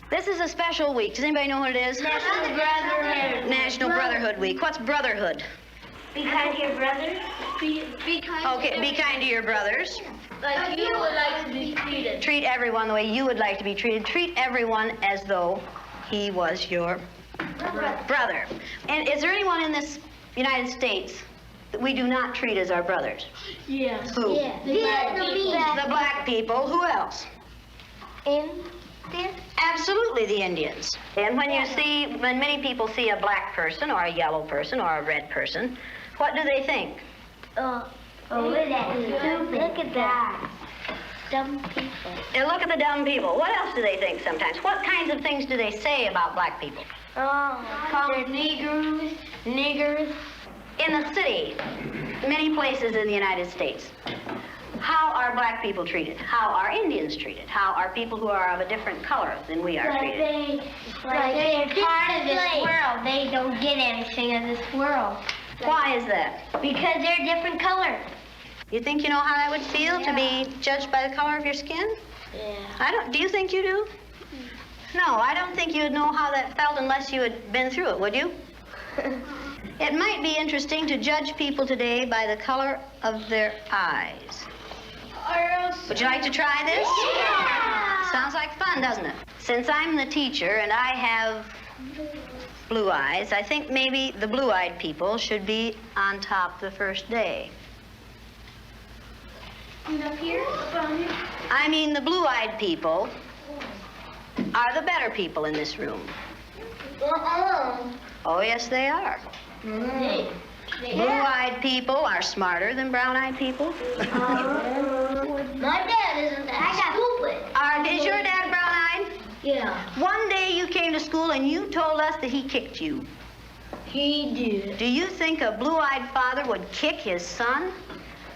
This is a special week. Does anybody know what it is? National Brotherhood. National Brotherhood Week. What's brotherhood? Be kind to your brothers. Be kind. Okay, be kind to your brothers. Like you would like to be treated. Treat everyone the way you would like to be treated. Treat everyone as though he was your brother. And is there anyone in this United States that we do not treat as our brothers? Yes. Who? Yeah. The black people. Who else? Indians. Absolutely, the Indians. And when many people see a black person or a yellow person or a red person, what do they think? Oh, look at that. Look at that. Dumb people. And look at the dumb people. What else do they think sometimes? What kinds of things do they say about black people? Call them niggers. In the city, many places in the United States, how are black people treated? How are Indians treated? How are people who are of a different color than we are treated? They're part of this world. They don't get anything of this world. Why is that? Because they're different color. You think you know how that would feel to be judged by the color of your skin? Yeah. Do you think you do? No, I don't think you'd know how that felt unless you had been through it, would you? It might be interesting to judge people today by the color of their eyes. Would you like to try this? Yeah. Sounds like fun, doesn't it? Since I'm the teacher and I have blue eyes, I think maybe the blue-eyed people should be on top the first day. Up here? I mean, the blue-eyed people are the better people in this room. Oh, yes, they are. Blue-eyed people are smarter than brown-eyed people. My dad isn't that stupid. Is your dad brown-eyed? Yeah. One day you came to school and you told us that he kicked you. He did. Do you think a blue-eyed father would kick his son?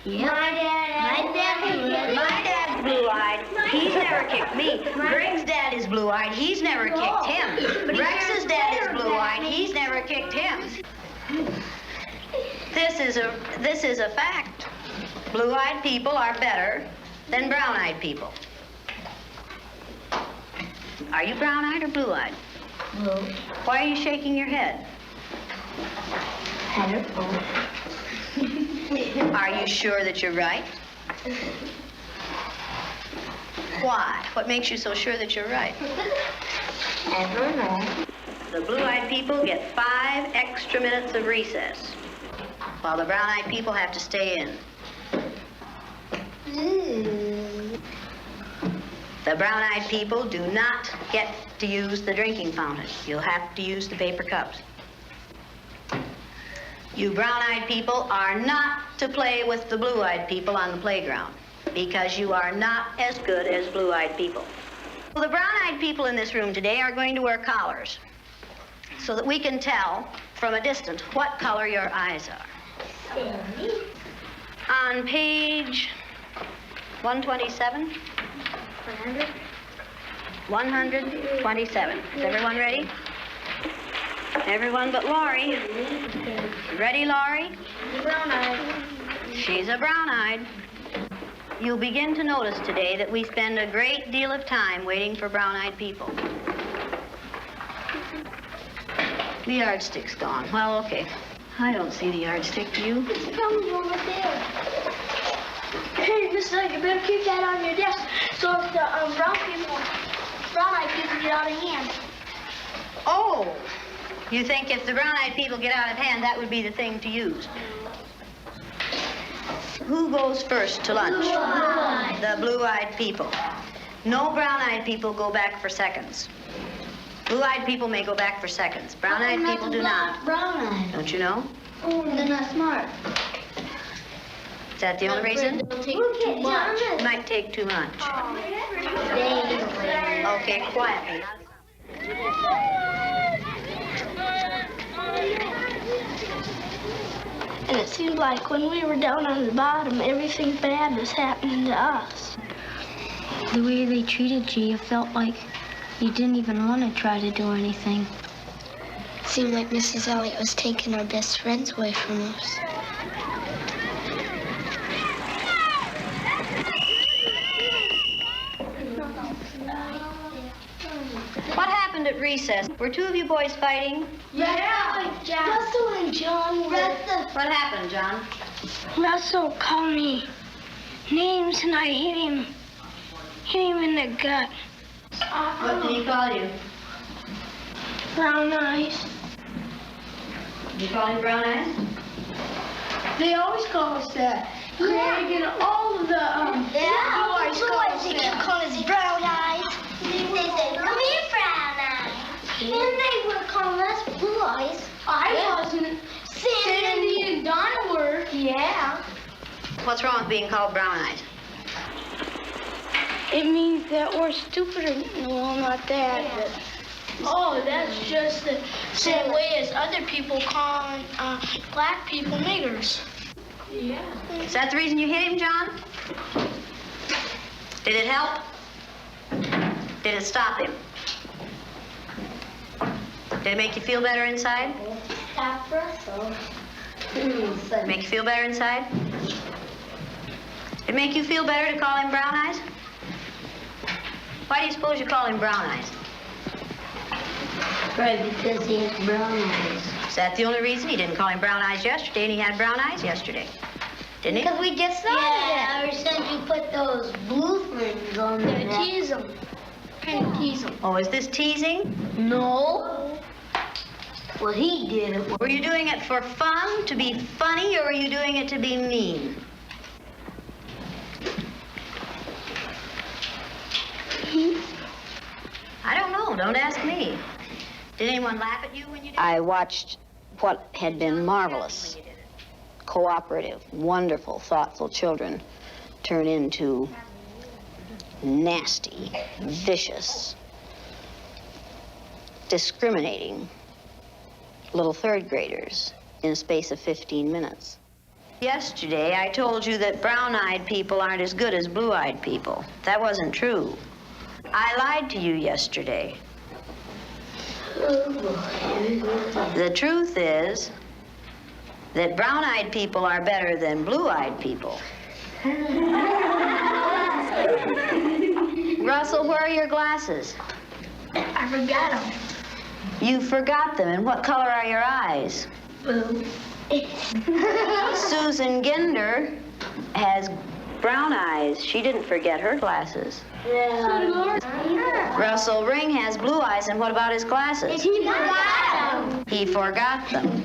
Yeah. My dad's blue-eyed. He's never kicked me. Greg's dad is blue-eyed. He's never kicked him. Rex's dad is blue-eyed. He's never kicked him. This is a fact. Blue-eyed people are better than brown-eyed people. Are you brown-eyed or blue-eyed? No. Why are you shaking your head? I don't know. Are you sure that you're right? Why? What makes you so sure that you're right? I don't know. The blue-eyed people get 5 extra minutes of recess, while the brown-eyed people have to stay in. The brown-eyed people do not get to use the drinking fountain. You'll have to use the paper cups. You brown-eyed people are not to play with the blue-eyed people on the playground because you are not as good as blue-eyed people. Well, the brown-eyed people in this room today are going to wear collars so that we can tell from a distance what color your eyes are. On page 127. 127. Is everyone ready? Everyone but Laurie. Ready, Laurie? Brown-eyed. She's a brown-eyed. You'll begin to notice today that we spend a great deal of time waiting for brown-eyed people. The yardstick's gone. Well, okay. I don't see the yardstick, do you? It's probably over there. Hey, Miss Elliott, you better keep that on your desk so if the brown-eyed people get out of hand. Oh, you think if the brown-eyed people get out of hand, that would be the thing to use? Who goes first to lunch? Blue-eyed. The blue-eyed people. No brown-eyed people go back for seconds. Blue-eyed people may go back for seconds. Brown-eyed people do not. Brown-eyed. Don't you know? Oh, they're not smart. Is that the only reason? They'll take too much. It might take too much. Okay, quietly. And it seemed like when we were down on the bottom, everything bad was happening to us. The way they treated you, you felt like you didn't even want to try to do anything. It seemed like Mrs. Elliott was taking our best friends away from us. What happened at recess? Were two of you boys fighting? Yeah. Russell and John were. What happened, John? Russell called me names and I hit him in the gut. What did he call you? Brown eyes. Did you call him brown eyes? They always call us that. Craig and all of the Boys, they keep calling us brown eyes. They say, come here, brown eyes. And they were calling us blue eyes. I wasn't. Sandy and Donna were. Yeah. What's wrong with being called brown eyes? It means that we're stupider. Well, not that, but Oh, that's just the same way as other people call black people niggers. Yeah. Is that the reason you hit him, John? Did it help? Did it stop him? Did it make you feel better inside? Stop Russell. Make you feel better inside? Did it make you feel better to call him brown eyes? Why do you suppose you call him brown eyes? Right, because he has brown eyes. Is that the only reason? He didn't call him brown eyes yesterday, and he had brown eyes yesterday. Didn't he? Because we just saw it. Ever since you put those blue things on the Yeah, tease them. Kind of tease them. Oh, is this teasing? No. Well, he did it. Were you doing it for fun, to be funny, or were you doing it to be mean? I don't know. Don't ask me. Did anyone laugh at you when you did it? I watched what had been marvelous, cooperative, wonderful, thoughtful children turn into nasty, vicious, discriminating little third graders in a space of 15 minutes. Yesterday, I told you that brown-eyed people aren't as good as blue-eyed people. That wasn't true. I lied to you yesterday. The truth is that brown-eyed people are better than blue-eyed people. Russell, where are your glasses? I forgot them. You forgot them. And what color are your eyes? Blue. Susan Ginder has brown eyes. She didn't forget her glasses. Russell Ring has blue eyes, and what about his glasses? He forgot them. He forgot them.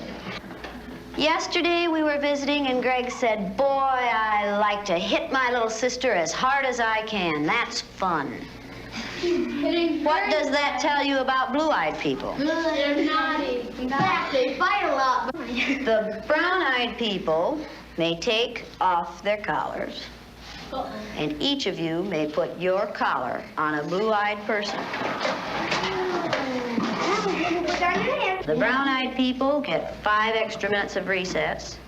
Yesterday we were visiting, and Greg said, "Boy, I like to hit my little sister as hard as I can. That's fun." What does that tell you about blue-eyed people? They're naughty. In fact, they fight a lot. The brown-eyed people may take off their collars, and each of you may put your collar on a blue-eyed person. The brown-eyed people get 5 extra minutes of recess.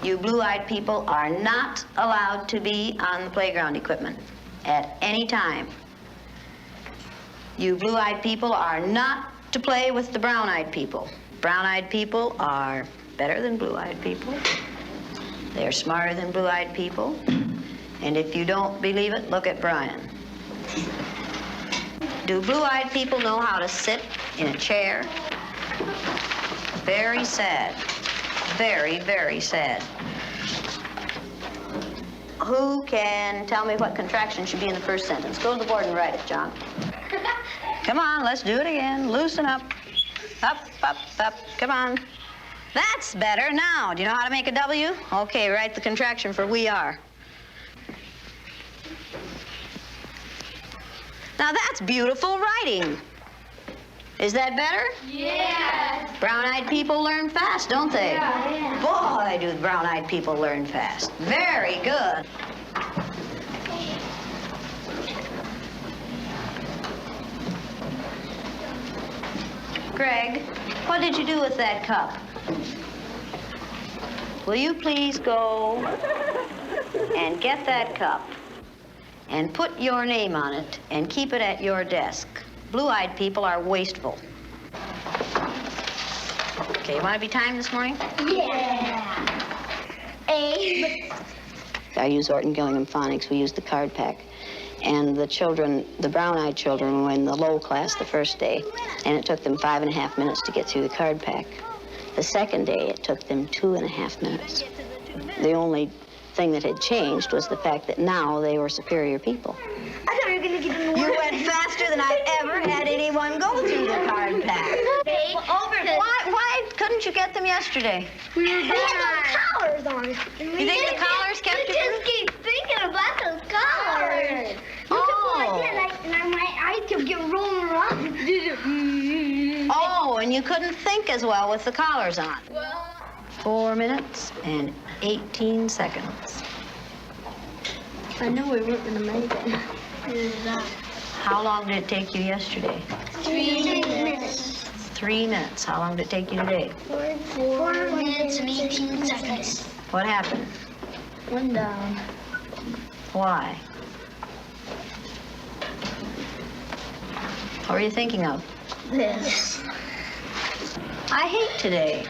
You blue-eyed people are not allowed to be on the playground equipment at any time. You blue-eyed people are not to play with the brown-eyed people. Brown-eyed people are better than blue-eyed people. They're smarter than blue-eyed people. And if you don't believe it, look at Brian. Do blue-eyed people know how to sit in a chair? Very sad. Very, very sad. Who can tell me what contraction should be in the first sentence? Go to the board and write it, John. Come on, let's do it again. Loosen up. Up, up, up. Come on. That's better. Now, do you know how to make a W? Okay, write the contraction for we are. Now, that's beautiful writing. Is that better? Yeah. Brown-eyed people learn fast, don't they? Yeah. Boy, do brown-eyed people learn fast. Very good. Greg, what did you do with that cup? Will you please go and get that cup and put your name on it and keep it at your desk? Blue-eyed people are wasteful. Okay, you want to be timed this morning? Yeah. A. I use Orton Gillingham Phonics. We use the card pack. And the children, the brown-eyed children, were in the low class the first day, and it took them 5.5 minutes to get through the card pack. The second day, it took them 2.5 minutes. The only thing that had changed was the fact that now they were superior people. I thought you were going to get in the You went faster than I've ever had anyone go through the card pack. Why couldn't you get them yesterday? We had those collars on. You think the collars kept you? You just keep thinking about those collars. Oh. And my eyes kept getting rolling around. Oh, and you couldn't think as well with the collars on. 4 minutes and 18 seconds. I knew we weren't going to make it. How long did it take you yesterday? 3 minutes. 3 minutes. How long did it take you today? 4 minutes and 18 seconds. What happened? One down. Why? What were you thinking of? This. I hate today.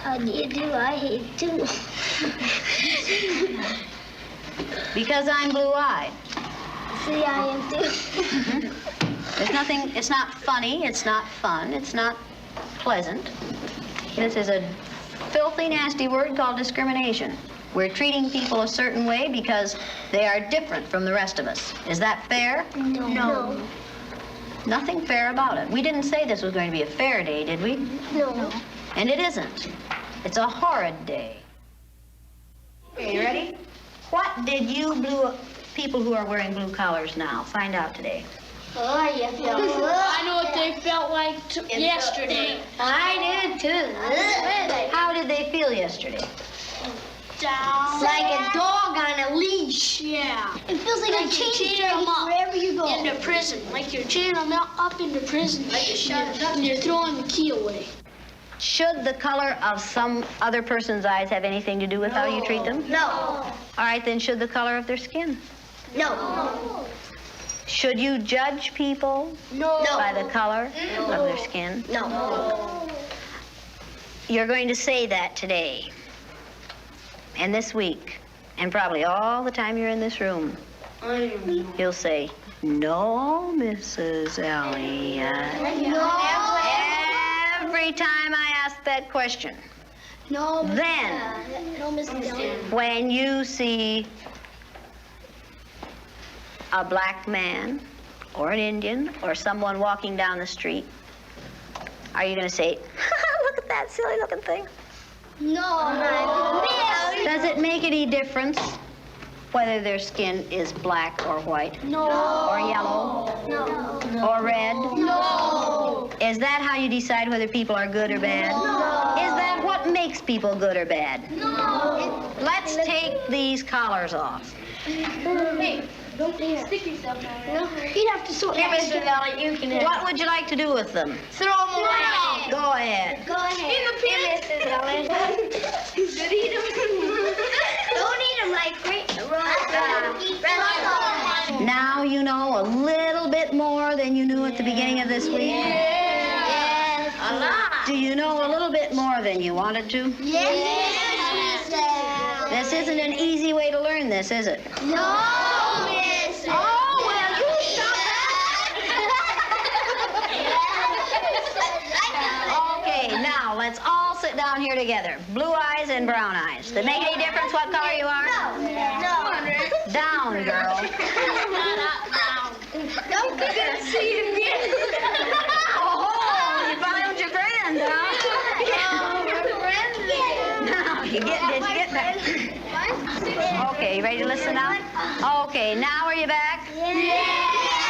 How do you do? I hate too. Because I'm blue-eyed. See, I am too. There's nothing, it's not funny, it's not fun, it's not pleasant. This is a filthy, nasty word called discrimination. We're treating people a certain way because they are different from the rest of us. Is that fair? No. Nothing fair about it. We didn't say this was going to be a fair day, did we? No. And it isn't. It's a horrid day. Okay, you ready? What did you people who are wearing blue collars now find out today? Oh, you feel I know what they felt like yesterday. I did too. How did they feel yesterday? Down. Like a dog on a leash. Yeah. It feels like a chain them up wherever you go. Into prison. Like you're chaining them up into prison. And you're throwing the key away. Should the color of some other person's eyes have anything to do with how you treat them? No. All right, then should the color of their skin? No. Should you judge people No. by the color of their skin? No. You're going to say that today and this week and probably all the time you're in this room. You'll say, "No, Mrs. Elliott." No. Every time I ask that question. No. Then, No, Mrs. Elliott. when you see a black man or an Indian or someone walking down the street, are you going to say, "Look at that silly looking thing"? No. Does it make any difference whether their skin is black or white? No. Or yellow? No. Or red? No. Is that how you decide whether people are good or bad? No. Is that what makes people good or bad? No. Let's take these collars off. Hey, don't stick yourself down there. No. You'd have to sort Here, that. Mr. Elliott, you can What would you like to do with them? throw them away. Go ahead. Go ahead. In the pit. Mrs. Elliott. Should eat them. Don't eat them like great. Now you know a little bit more than you knew at the beginning of this week. Yes. A lot. Do you know a little bit more than you wanted to? Yes, Mrs. This isn't an easy way to learn this, is it? No, Mrs. Oh, well, you stop Okay, now let's all sit down here together. Blue eyes and brown eyes. Does it make any difference what color you are? No. Down, girl. Don't forget to see it again. Oh, you found your friend, huh? Now, did you get that? Okay, you ready to listen now? Okay, now are you back? Yeah.